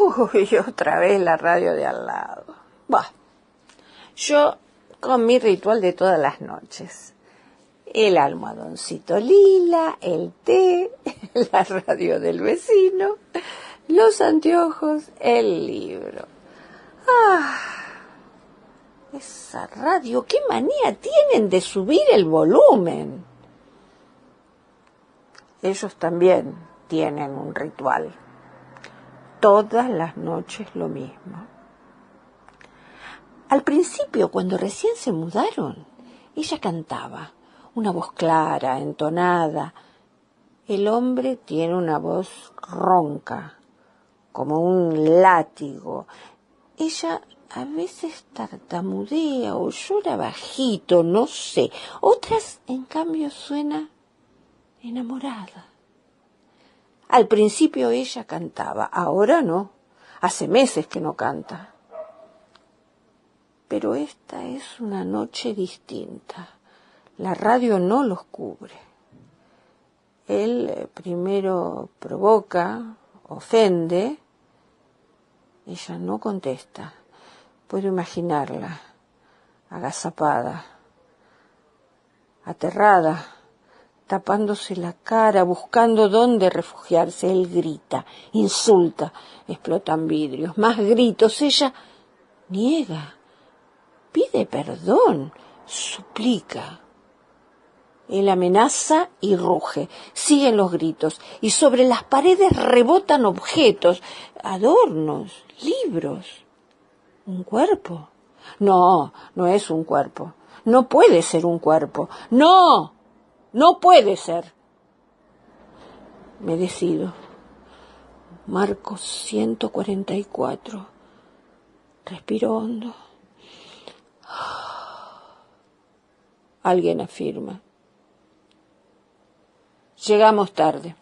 Uy, otra vez la radio de al lado. Bah, yo con mi ritual de todas las noches. El almohadoncito lila, el té, la radio del vecino, los anteojos, el libro. ¡Ah! Esa radio, qué manía tienen de subir el volumen. Ellos también tienen un ritual. Todas las noches lo mismo. Al principio, cuando recién se mudaron, ella cantaba, una voz clara, entonada. El hombre tiene una voz ronca, como un látigo. Ella a veces tartamudea o llora bajito, no sé. Otras, en cambio, suena enamorada. Al principio ella cantaba, ahora no. Hace meses que no canta. Pero esta es una noche distinta. La radio no los cubre. Él primero provoca, ofende. Ella no contesta. Puedo imaginarla, agazapada, aterrada, tapándose la cara, buscando dónde refugiarse. Él grita, insulta, explotan vidrios, más gritos. Ella niega, pide perdón, suplica. Él amenaza y ruge. Siguen los gritos y sobre las paredes rebotan objetos, adornos, libros. ¿Un cuerpo? No, no es un cuerpo. No puede ser un cuerpo. ¡No! No puede ser. Me decido. Marco 144. Respiro hondo. Alguien afirma. Llegamos tarde.